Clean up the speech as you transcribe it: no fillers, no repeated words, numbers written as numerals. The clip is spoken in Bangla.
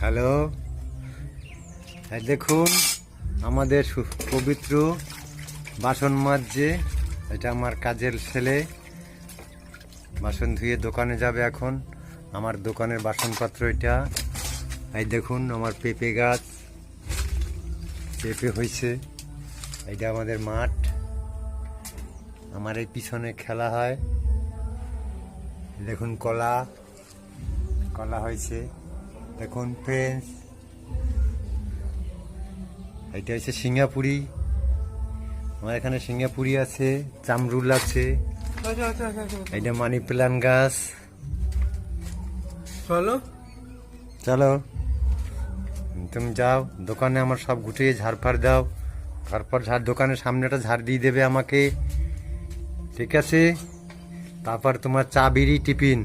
হ্যালো, দেখুন আমাদের পবিত্র বাসন মাজছে। এটা আমার কাজের ছেলে বাসন ধুয়ে দোকানে যাবে এখন। আমার দোকানের বাসনপত্র এটা। এই দেখুন আমার পেঁপে গাছ, পেঁপে হয়েছে। এটা আমাদের মাঠ, আমার এই পিছনে খেলা হয়। দেখুন কলা কলা হয়েছে। দেখুন ফ্রেন্ডস, এটা হচ্ছে সিঙ্গাপুরি। আমার এখানে সিঙ্গাপুরি আছে, চামরুল আছে, এটা মানি প্ল্যান্ট গাছ। চলো চলো তুমি যাও দোকানে, আমার সব গুটিয়ে ঝাড়ফাড় দাও। তারপর দোকানের সামনেটা ঝাড় দিয়ে দেবে আমাকে, ঠিক আছে? তারপর তোমার চা বিড়ি টিফিন